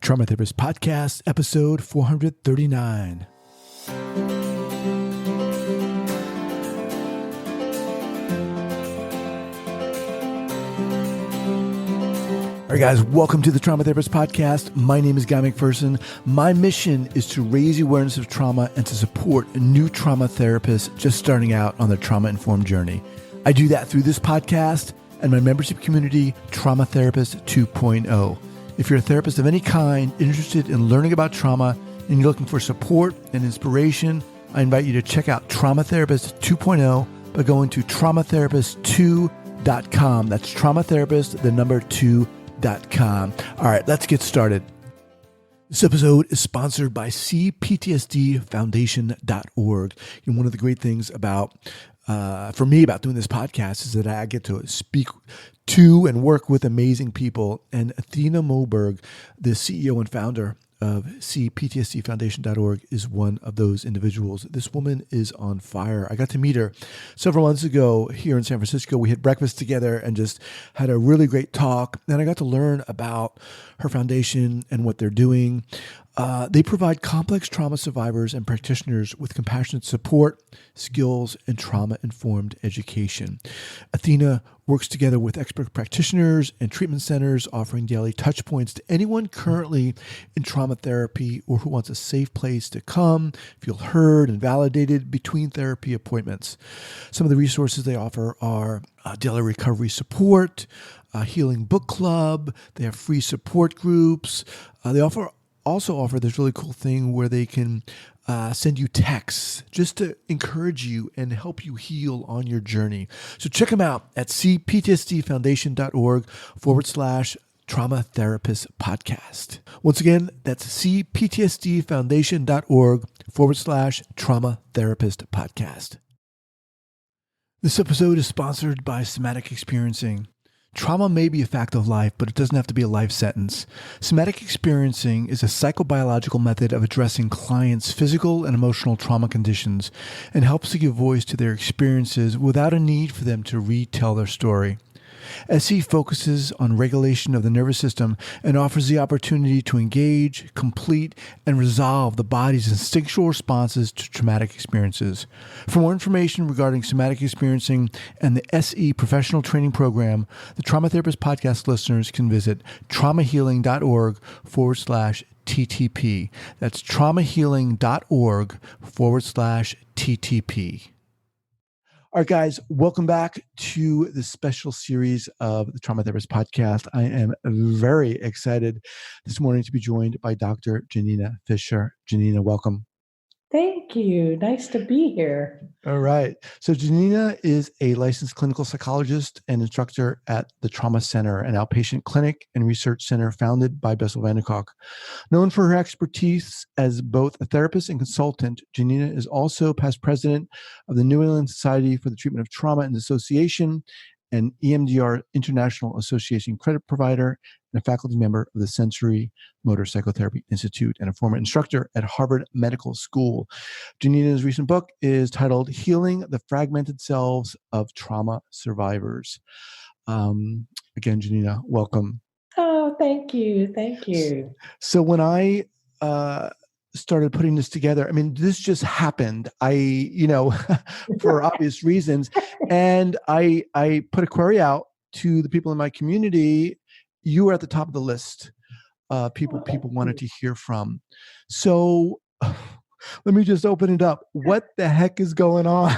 Trauma Therapist Podcast, episode 439. All right, guys, welcome to the Trauma Therapist Podcast. My name is Guy McPherson. My mission is to raise awareness of trauma and to support new trauma therapists just starting out on their trauma-informed journey. I do that through this podcast and my membership community, Trauma Therapist 2.0. If you're a therapist of any kind, interested in learning about trauma, and you're looking for support and inspiration, I invite you to check out Trauma Therapist 2.0 by going to traumatherapist2.com. That's traumatherapist, the number 2.com. All right, let's get started. This episode is sponsored by cptsdfoundation.org. And one of the great things about for me about doing this podcast is that I get to speak to and work with amazing people. And Athena Moberg, the CEO and founder of cptsdfoundation.org, is one of those individuals. This woman is on fire. I got to meet her several months ago here in San Francisco. We had breakfast together and just had a really great talk. And I got to learn about her foundation and what they're doing. They provide complex trauma survivors and practitioners with compassionate support, skills, and trauma-informed education. Athena works together with expert practitioners and treatment centers, offering daily touch points to anyone currently in trauma therapy or who wants a safe place to come, feel heard and validated between therapy appointments. Some of the resources they offer are daily recovery support, a healing book club. They have free support groups. They also offer this really cool thing where they can send you texts just to encourage you and help you heal on your journey. So check them out at cptsdfoundation.org/trauma therapist podcast. Once again, that's cptsdfoundation.org/trauma therapist podcast. This episode is sponsored by Somatic Experiencing. Trauma may be a fact of life, but it doesn't have to be a life sentence. Somatic experiencing is a psychobiological method of addressing clients' physical and emotional trauma conditions and helps to give voice to their experiences without a need for them to retell their story. SE focuses on regulation of the nervous system and offers the opportunity to engage, complete, and resolve the body's instinctual responses to traumatic experiences. For more information regarding somatic experiencing and the SE professional training program, the Trauma Therapist Podcast listeners can visit traumahealing.org/TTP. That's traumahealing.org/TTP. All right, guys, welcome back to the special series of the Trauma Therapist Podcast. I am very excited this morning to be joined by Dr. Janina Fisher. Janina, welcome. Thank you. Nice to be here. All right. So Janina is a licensed clinical psychologist and instructor at the Trauma Center, an outpatient clinic and research center founded by Bessel van der Kolk. Known for her expertise as both a therapist and consultant, Janina is also past president of the New England Society for the Treatment of Trauma and Dissociation and EMDR International Association credit provider and a faculty member of the Sensorimotor Psychotherapy Institute and a former instructor at Harvard Medical School. Janina's recent book is titled Healing the Fragmented Selves of Trauma Survivors. Again, Janina, welcome. Oh, thank you. Thank you. So when I started putting this together, I mean, this just happened. For obvious reasons. And I put a query out to the people in my community. You were at the top of the list. People wanted to hear from. So let me just open it up. What the heck is going on?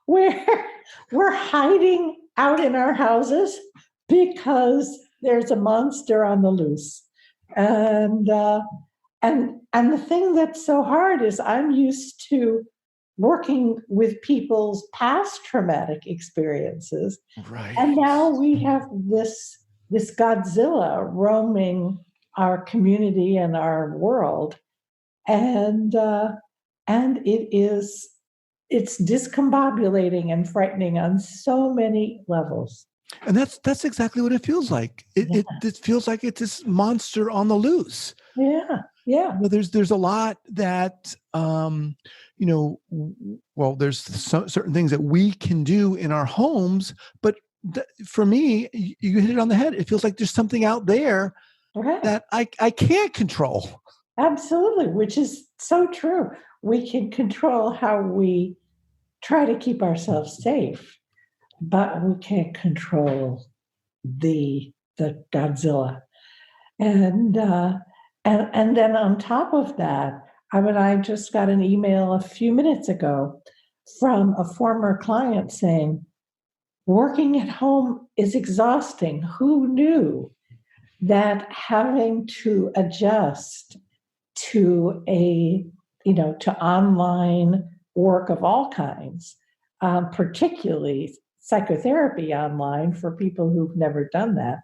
We're hiding out in our houses because there's a monster on the loose. And the thing that's so hard is I'm used to working with people's past traumatic experiences. Right. And now we have this Godzilla roaming our community and our world. And it's discombobulating and frightening on so many levels. And that's exactly what it feels like. It feels like it's this monster on the loose. Yeah. Well, there's a lot that there's certain things that we can do in our homes, but for me, you hit it on the head. It feels like there's something out there Okay. that I can't control. Absolutely, which is so true. We can control how we try to keep ourselves safe, but we can't control the Godzilla. And and then on top of that, I just got an email a few minutes ago from a former client saying, working at home is exhausting. Who knew that having to adjust to to online work of all kinds, particularly psychotherapy online for people who've never done that.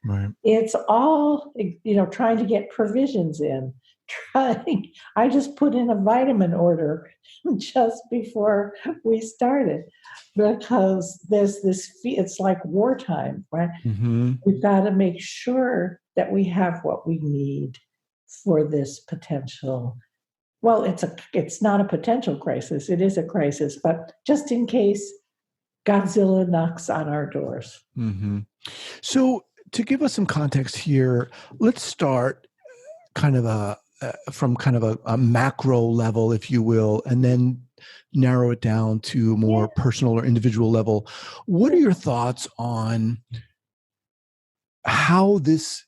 Right. It's all, trying to get provisions in. I just put in a vitamin order just before we started because there's it's like wartime, right? Mm-hmm. We've got to make sure that we have what we need for this potential. Well, it's not a potential crisis. It is a crisis, but just in case Godzilla knocks on our doors. Mm-hmm. So to give us some context here, let's start kind of from kind of a macro level, if you will, and then narrow it down to a more personal or individual level. What are your thoughts on how this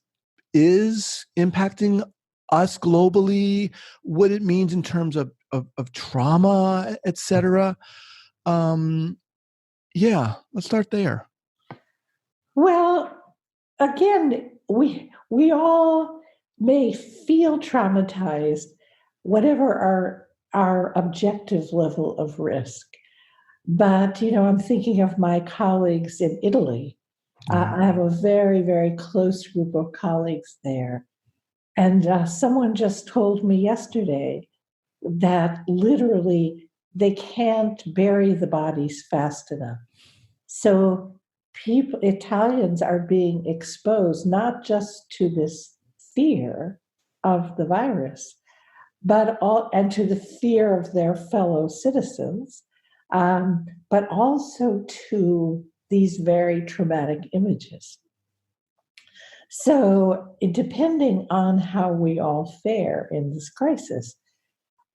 is impacting us globally, what it means in terms of trauma, et cetera? Let's start there. Well, again, we all may feel traumatized, whatever our objective level of risk. But I'm thinking of my colleagues in Italy. I have a very, very close group of colleagues there, and someone just told me yesterday that literally they can't bury the bodies fast enough. So Italians are being exposed not just to this fear of the virus, and to the fear of their fellow citizens, but also to these very traumatic images. So, depending on how we all fare in this crisis,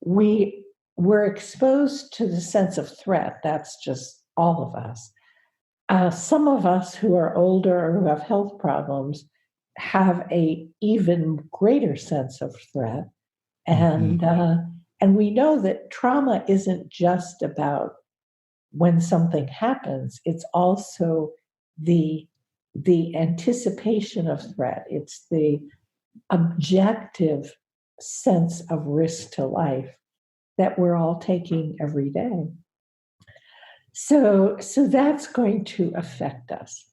we're exposed to the sense of threat. That's just all of us. Some of us who are older or who have health problems have a even greater sense of threat, and we know that trauma isn't just about when something happens; it's also the anticipation of threat. It's the objective sense of risk to life that we're all taking every day. So that's going to affect us.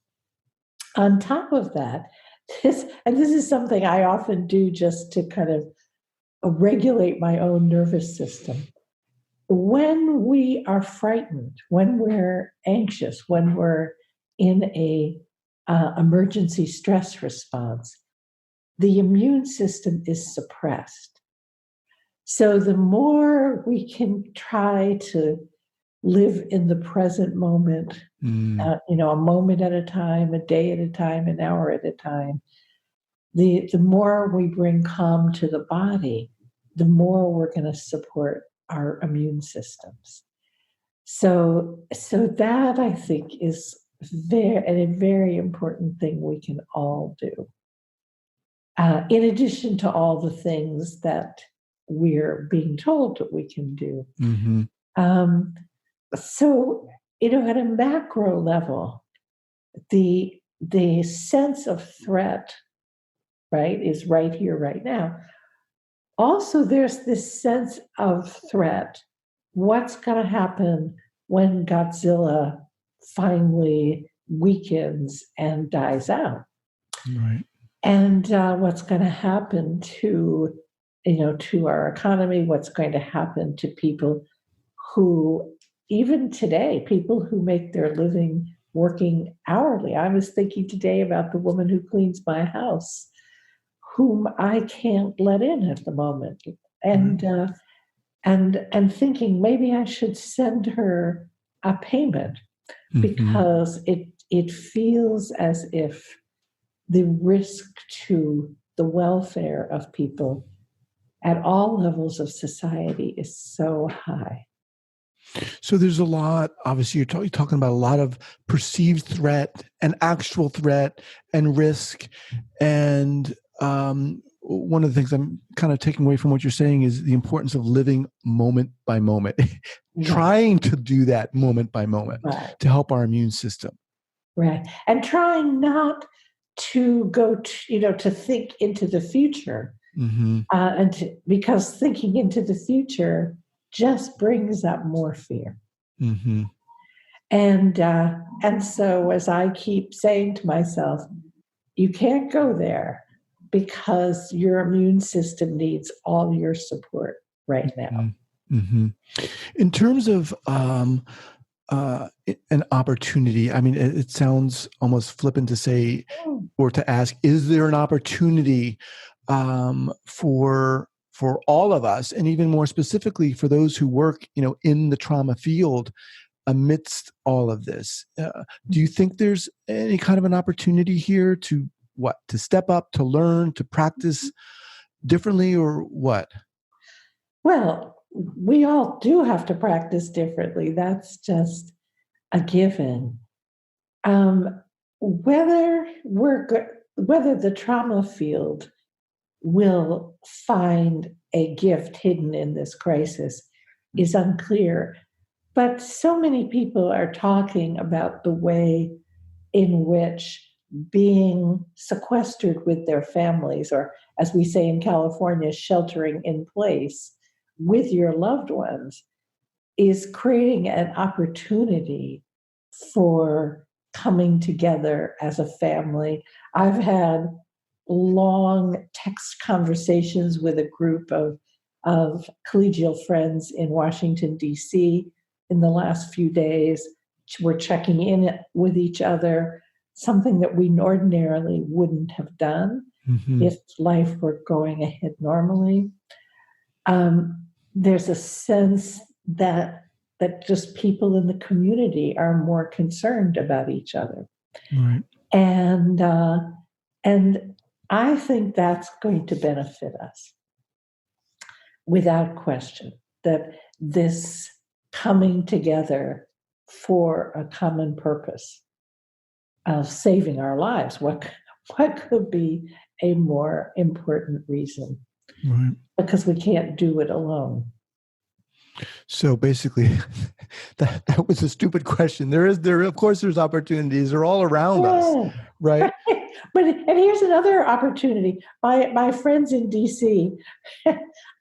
On top of that, this is something I often do just to kind of regulate my own nervous system. When we are frightened, when we're anxious, when we're in a emergency stress response, the immune system is suppressed. So the more we can try to live in the present moment, a moment at a time, a day at a time, an hour at a time, the more we bring calm to the body, the more we're going to support our immune systems. So that I think is a very important thing we can all do. In addition to all the things that we're being told that we can do. Mm-hmm. So, at a macro level, the sense of threat, right, is right here, right now. Also, there's this sense of threat. What's going to happen when Godzilla finally weakens and dies out? Right. And what's going to happen to our economy? What's going to happen to people who, even today, people who make their living working hourly? I was thinking today about the woman who cleans my house, whom I can't let in at the moment, and thinking maybe I should send her a payment because it feels as if the risk to the welfare of people at all levels of society is so high. So there's a lot, obviously, you're talking about a lot of perceived threat and actual threat and risk. And one of the things I'm kind of taking away from what you're saying is the importance of living moment by moment, trying to do that moment by moment to help our immune system. Right. And trying not to go to think into the future. Because thinking into the future just brings up more fear. And so as I keep saying to myself, you can't go there because your immune system needs all your support right now. In terms of an opportunity, I mean, it sounds almost flippant to say or to ask, is there an opportunity for all of us, and even more specifically for those who work, in the trauma field amidst all of this? Do you think there's any kind of an opportunity here to step up, to learn, to practice differently, or what? Well, we all do have to practice differently. That's just a given. Whether the trauma field will find a gift hidden in this crisis is unclear. But so many people are talking about the way in which being sequestered with their families, or as we say in California, sheltering in place with your loved ones, is creating an opportunity for coming together as a family. I've had long text conversations with a group of collegial friends in Washington, D.C. in the last few days. We're checking in with each other, something that we ordinarily wouldn't have done if life were going ahead normally. There's a sense that just people in the community are more concerned about each other. Right. And I think that's going to benefit us without question, that this coming together for a common purpose of saving our lives, what could be a more important reason? Right. Because we can't do it alone. So basically, that was a stupid question. There of course there's opportunities. They're all around us, right? And here's another opportunity. My friends in DC,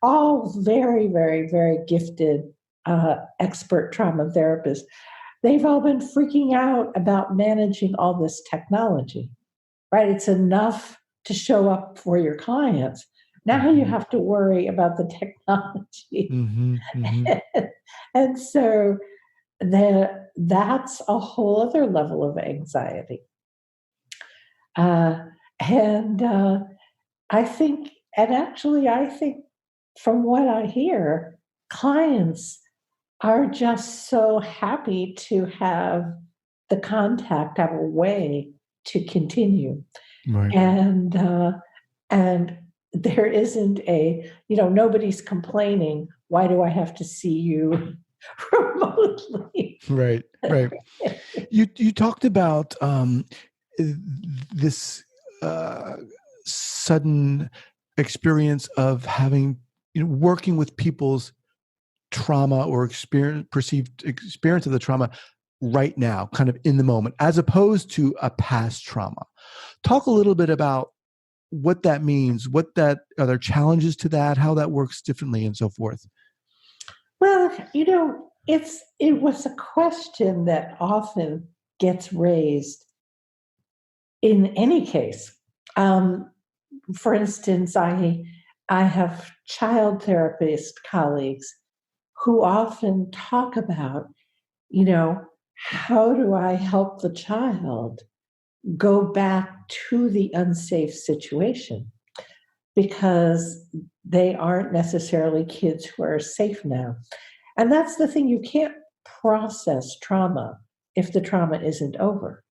all very, very, very gifted expert trauma therapists, they've all been freaking out about managing all this technology, right? It's enough to show up for your clients. Now you have to worry about the technology. And so that's a whole other level of anxiety. I think from what I hear, clients are just so happy to have the contact, have a way to continue. Right. And there isn't nobody's complaining, why do I have to see you remotely? Right. You talked about this sudden experience of having, working with people's trauma or perceived experience of the trauma right now, kind of in the moment, as opposed to a past trauma. Talk a little bit about what that means, are there challenges to that, how that works differently, and so forth. Well, it was a question that often gets raised in any case. For instance, I have child therapist colleagues who often talk about, how do I help the child go back to the unsafe situation? Because they aren't necessarily kids who are safe now. And that's the thing, you can't process trauma if the trauma isn't over.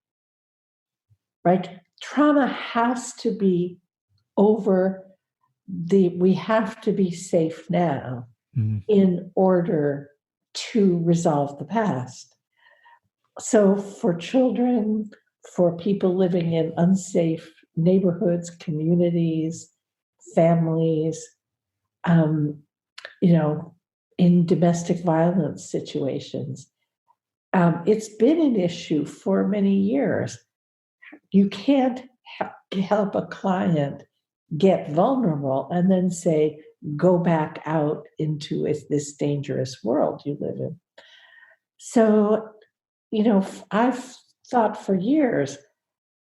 right? Trauma has to be over we have to be safe now in order to resolve the past. So for children, for people living in unsafe neighborhoods, communities, families, in domestic violence situations, it's been an issue for many years. You can't help a client get vulnerable and then say, go back out into this dangerous world you live in. So, I've thought for years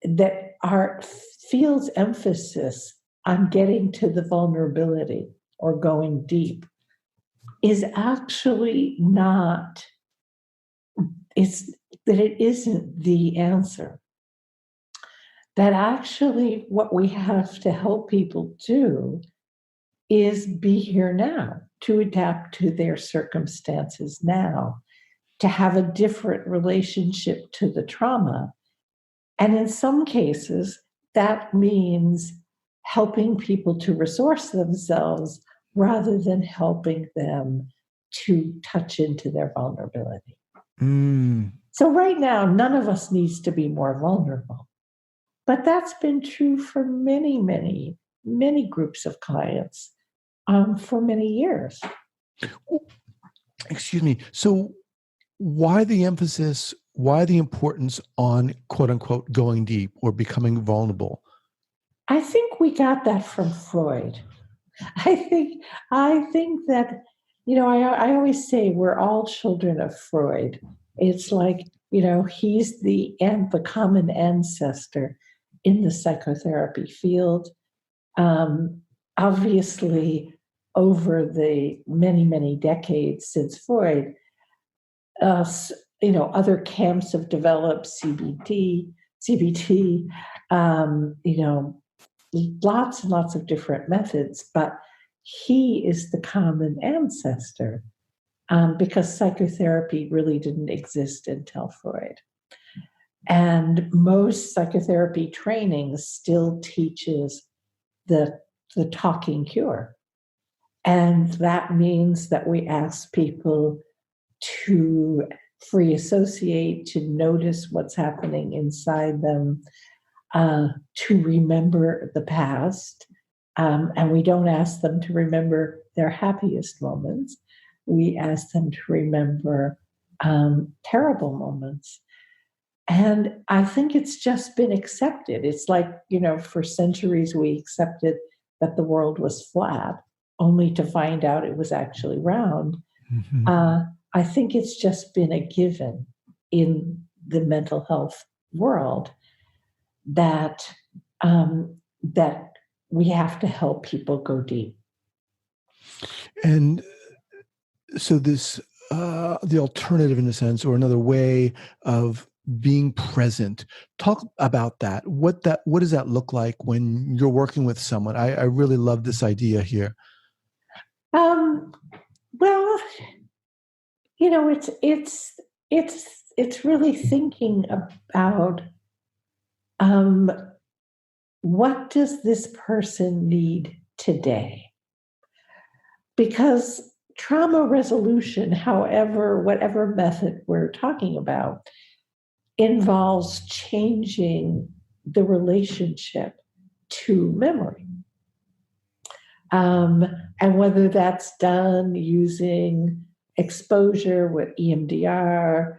that our field's emphasis on getting to the vulnerability or going deep is actually not, it isn't the answer. That actually what we have to help people do is be here now, to adapt to their circumstances now, to have a different relationship to the trauma. And in some cases, that means helping people to resource themselves rather than helping them to touch into their vulnerability. So right now, none of us needs to be more vulnerable. But that's been true for many, many, many groups of clients for many years. Excuse me. So why the emphasis, why the importance on quote unquote going deep or becoming vulnerable? I think we got that from Freud. I think that, I always say we're all children of Freud. It's like, he's the common ancestor in the psychotherapy field. Obviously, over the many, many decades since Freud, other camps have developed CBT, lots and lots of different methods, but he is the common ancestor because psychotherapy really didn't exist until Freud. And most psychotherapy training still teaches the talking cure. And that means that we ask people to free associate, to notice what's happening inside them, to remember the past. And we don't ask them to remember their happiest moments. We ask them to remember terrible moments. And I think it's just been accepted. It's like, for centuries we accepted that the world was flat, only to find out it was actually round. I think it's just been a given in the mental health world that that we have to help people go deep. And so this, the alternative in a sense, or another way of being present. Talk about that. What does that look like when you're working with someone? I really love this idea here. Well, it's really thinking about what does this person need today? Because trauma resolution, whatever method we're talking about, involves changing the relationship to memory. And whether that's done using exposure with EMDR,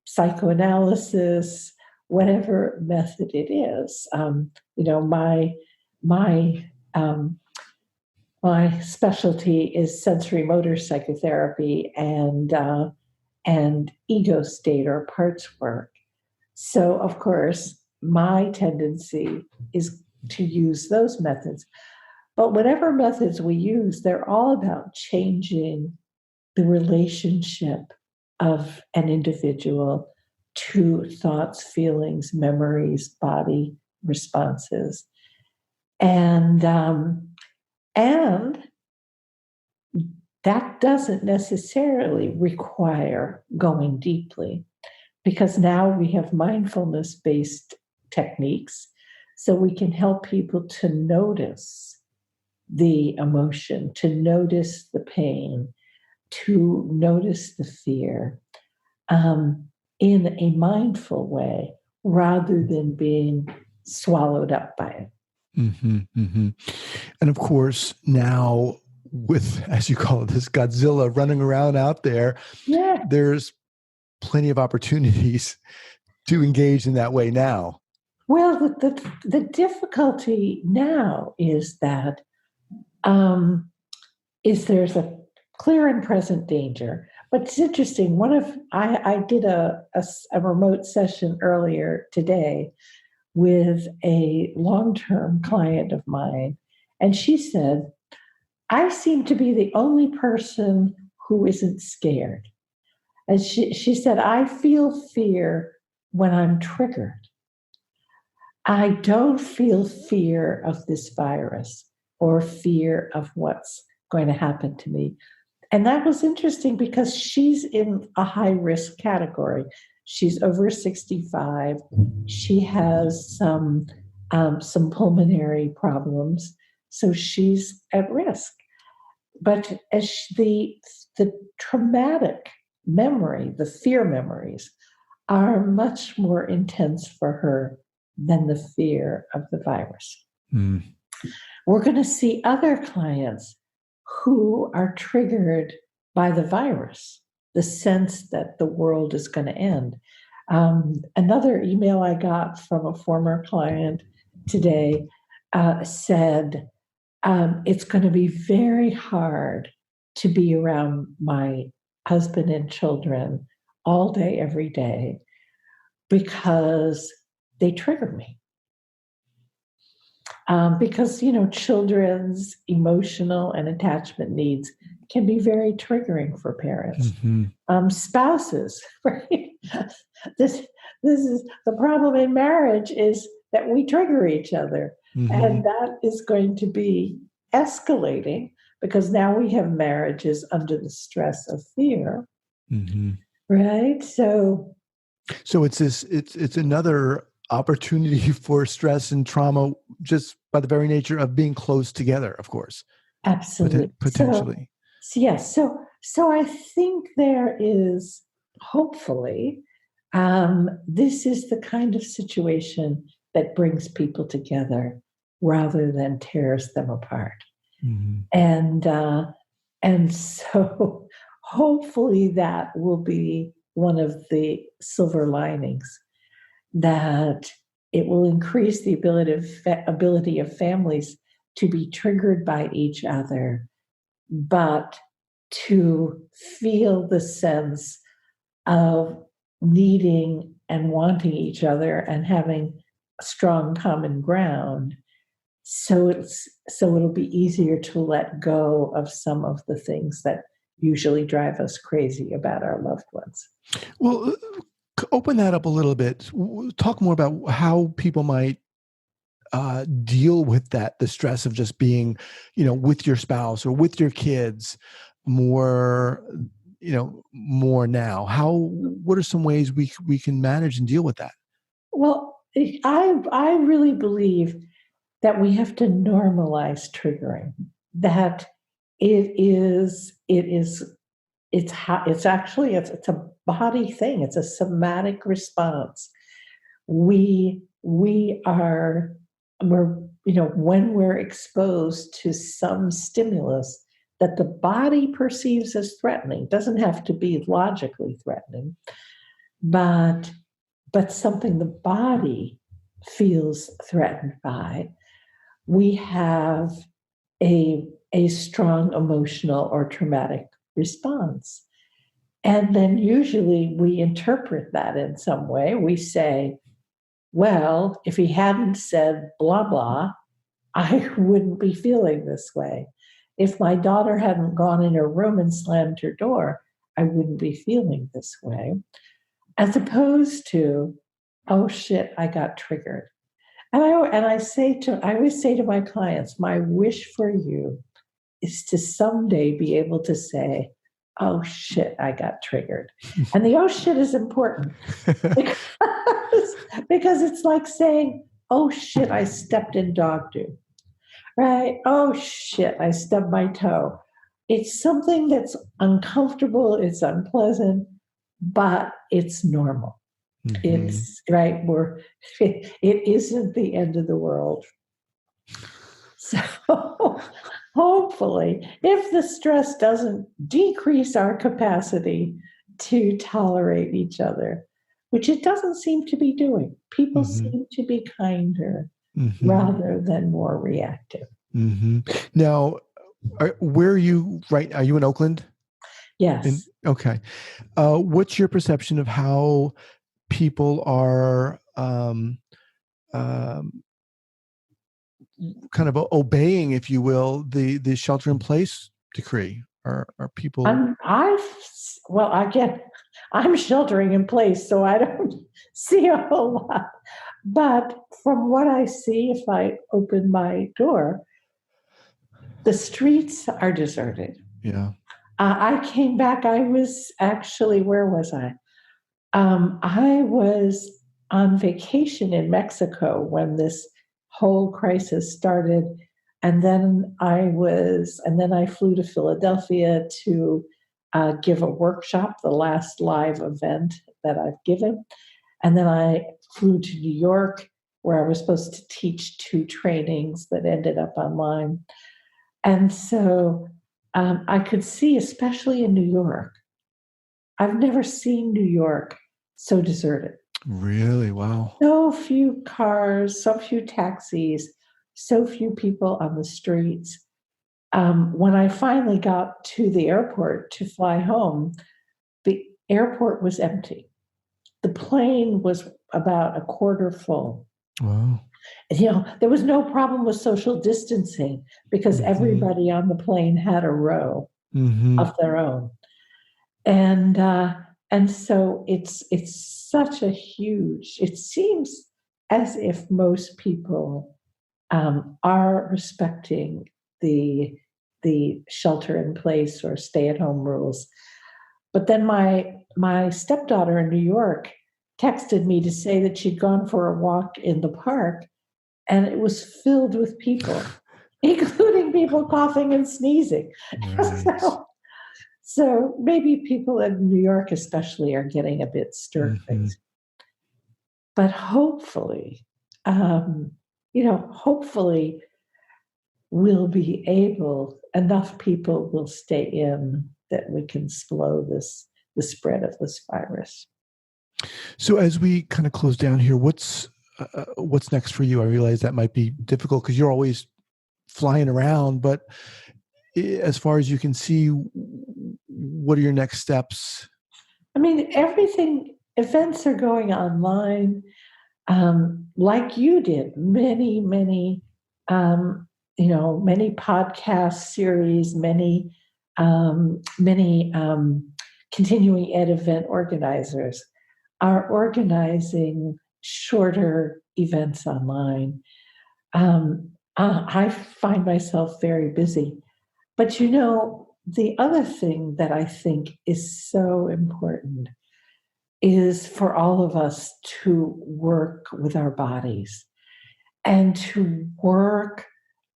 psychoanalysis, whatever method it is. My specialty is sensorimotor psychotherapy and ego state or parts work. So, of course, my tendency is to use those methods. But whatever methods we use, they're all about changing the relationship of an individual to thoughts, feelings, memories, body responses. And that doesn't necessarily require going deeply, because now we have mindfulness-based techniques so we can help people to notice the emotion, to notice the pain, to notice the fear in a mindful way rather than being swallowed up by it. Mm-hmm, mm-hmm. And of course, now with, as you call it, this Godzilla running around out there, Yeah. there's plenty of opportunities to engage in that way now. Well, the difficulty now is that there's a clear and present danger. But it's interesting. I did a remote session earlier today with a long-term client of mine, and she said, I seem to be the only person who isn't scared. And she said, I feel fear when I'm triggered. I don't feel fear of this virus or fear of what's going to happen to me. And that was interesting because she's in a high risk category. She's over 65. She has some pulmonary problems, so she's at risk. But as the traumatic memory, the fear memories, are much more intense for her than the fear of the virus. Mm. We're going to see other clients who are triggered by the virus, the sense that the world is going to end. Another email I got from a former client today said, it's going to be very hard to be around my husband and children all day, every day, because they trigger me. Because, children's emotional and attachment needs can be very triggering for parents. Mm-hmm. Spouses, right? This is the problem in marriage, is that we trigger each other. Mm-hmm. And that is going to be escalating because now we have marriages under the stress of fear. Mm-hmm. Right? So it's another opportunity for stress and trauma just by the very nature of being close together, of course. Absolutely. Potentially. Yes. So I think there is, hopefully, this is the kind of situation that brings people together rather than tears them apart. Mm-hmm. And so hopefully that will be one of the silver linings, that it will increase the ability of families to be triggered by each other, but to feel the sense of needing and wanting each other and having a strong common ground. So it'll be easier to let go of some of the things that usually drive us crazy about our loved ones. Well, open that up a little bit. Talk more about how people might deal with the stress of just being, with your spouse or with your kids more now. What are some ways we can manage and deal with that? Well, I really believe that we have to normalize triggering, that it's a body thing. It's a somatic response. We're when we're exposed to some stimulus that the body perceives as threatening, it doesn't have to be logically threatening, but something the body feels threatened by, we have a strong emotional or traumatic response. And then usually we interpret that in some way. We say, well, if he hadn't said blah, blah, I wouldn't be feeling this way. If my daughter hadn't gone in her room and slammed her door, I wouldn't be feeling this way. As opposed to, oh shit, I got triggered. And I always say to my clients, my wish for you is to someday be able to say, oh shit, I got triggered. And the oh shit is important because, because it's like saying, oh shit, I stepped in dog doo, right? Oh shit, I stubbed my toe. It's something that's uncomfortable, it's unpleasant, but it's normal. Mm-hmm. It's right. It isn't the end of the world. So hopefully, if the stress doesn't decrease our capacity to tolerate each other, which it doesn't seem to be doing, people Mm-hmm. seem to be kinder Mm-hmm. rather than more reactive. Mm-hmm. Now, where are you right? Are you in Oakland? Yes. Okay. What's your perception of how people are um, kind of obeying, if you will, the shelter in place decree? Are people? I'm sheltering in place, so I don't see a whole lot. But from what I see, if I open my door, the streets are deserted. Yeah. I came back. I was actually, where was I? I was on vacation in Mexico when this whole crisis started. And then I flew to Philadelphia to give a workshop, the last live event that I've given. And then I flew to New York, where I was supposed to teach 2 trainings that ended up online. And so I could see, especially in New York, I've never seen New York so deserted. Really? Wow. So few cars, so few taxis, so few people on the streets. When I finally got to the airport to fly home, the airport was empty. The plane was about a quarter full. Wow. There was no problem with social distancing because everybody on the plane had a row of their own. And so it's such a huge, it seems as if most people are respecting the shelter in place or stay at home rules. But then my stepdaughter in New York texted me to say that she'd gone for a walk in the park and it was filled with people, including people coughing and sneezing. Right. So maybe people in New York especially are getting a bit stir-crazy. But hopefully, hopefully we'll be enough people will stay in that we can slow the spread of this virus. So as we kind of close down here, what's next for you? I realize that might be difficult because you're always flying around, but as far as you can see, what are your next steps? I mean, events are going online, like you did. Many, many, many podcast series, many continuing ed event organizers are organizing shorter events online. I find myself very busy. But the other thing that I think is so important is for all of us to work with our bodies and to work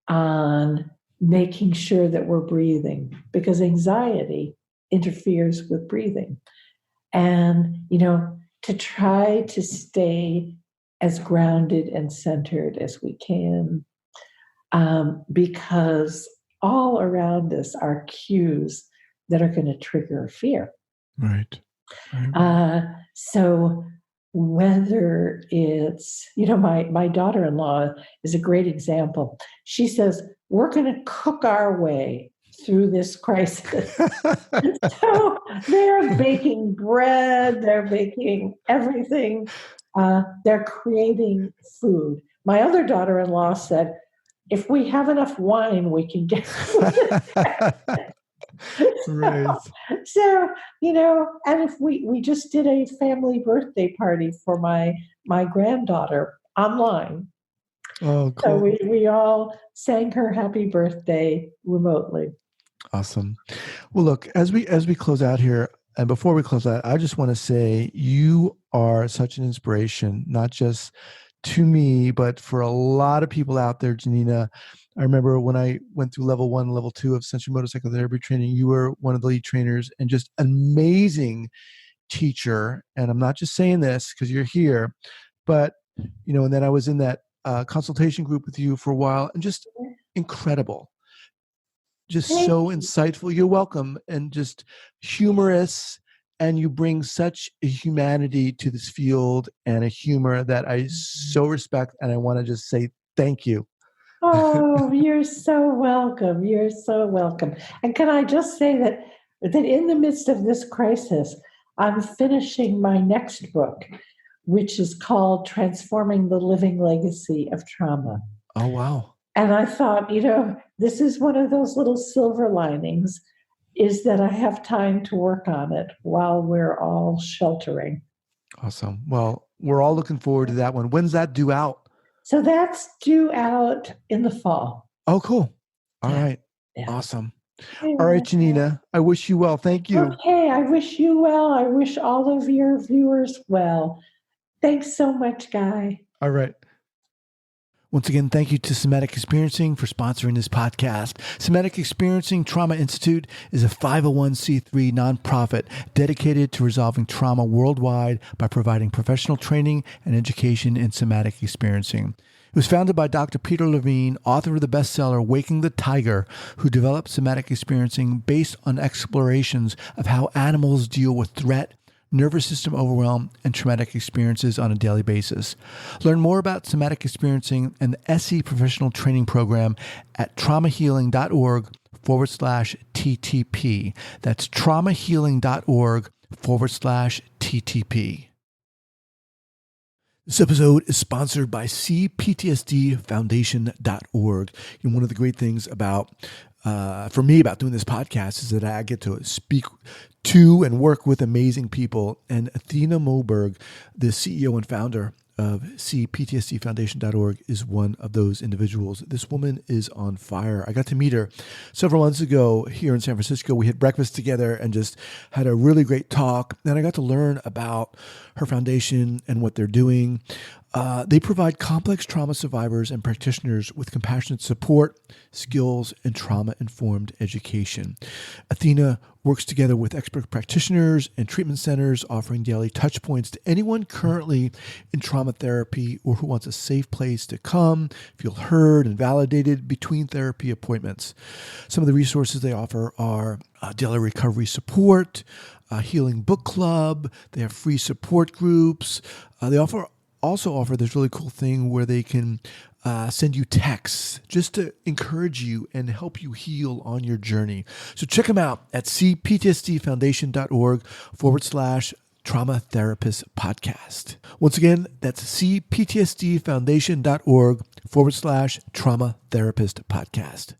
on making sure that we're breathing, because anxiety interferes with breathing. And, to try to stay as grounded and centered as we can, because all around us are cues that are going to trigger fear. Right. So whether it's, my daughter-in-law is a great example. She says, we're going to cook our way through this crisis. So they're baking bread, they're baking everything. They're creating food. My other daughter-in-law said, if we have enough wine, we can get Right. So, and if we just did a family birthday party for my granddaughter online. Oh, cool. So we all sang her happy birthday remotely. Awesome. Well, look, as we close out here, and before we close out, I just want to say you are such an inspiration, not just to me, but for a lot of people out there, Janina. I remember when I went through level 1, level 2 of Sensorimotor Psychotherapy training, you were one of the lead trainers and just amazing teacher. And I'm not just saying this because you're here, but, and then I was in that consultation group with you for a while and just incredible. Just Thank so you. insightful. You're welcome. And just humorous. And you bring such a humanity to this field and a humor that I so respect. And I want to just say thank you. Oh, you're so welcome. You're so welcome. And can I just say that in the midst of this crisis, I'm finishing my next book, which is called Transforming the Living Legacy of Trauma. Oh, wow. And I thought, this is one of those little silver linings, is that I have time to work on it while we're all sheltering. Awesome. Well, we're all looking forward to that one. When's that due out? So that's due out in the fall. Oh, cool. All Yeah. right. Yeah. Awesome. All right, Janina, I wish you well. Thank you. Okay, I wish you well. I wish all of your viewers well. Thanks so much, Guy. All right. Once again, thank you to Somatic Experiencing for sponsoring this podcast. Somatic Experiencing Trauma Institute is a 501c3 nonprofit dedicated to resolving trauma worldwide by providing professional training and education in somatic experiencing. It was founded by Dr. Peter Levine, author of the bestseller Waking the Tiger, who developed somatic experiencing based on explorations of how animals deal with threat, nervous system overwhelm, and traumatic experiences on a daily basis. Learn more about somatic experiencing and the SE professional training program at traumahealing.org/TTP. That's traumahealing.org/TTP. This episode is sponsored by CPTSDFoundation.org. One of the great things about for me about doing this podcast is that I get to speak to and work with amazing people. And Athena Moberg, the CEO and founder of CPTSDFoundation.org, is one of those individuals. This woman is on fire. I got to meet her several months ago here in San Francisco. We had breakfast together and just had a really great talk. And I got to learn about her foundation and what they're doing. They provide complex trauma survivors and practitioners with compassionate support, skills, and trauma-informed education. Athena works together with expert practitioners and treatment centers, offering daily touch points to anyone currently in trauma therapy or who wants a safe place to come, feel heard and validated between therapy appointments. Some of the resources they offer are daily recovery support, a healing book club. They have free support groups. They also offer this really cool thing where they can send you texts just to encourage you and help you heal on your journey. So check them out at cptsdfoundation.org/trauma therapist podcast. Once again, that's cptsdfoundation.org/trauma therapist podcast.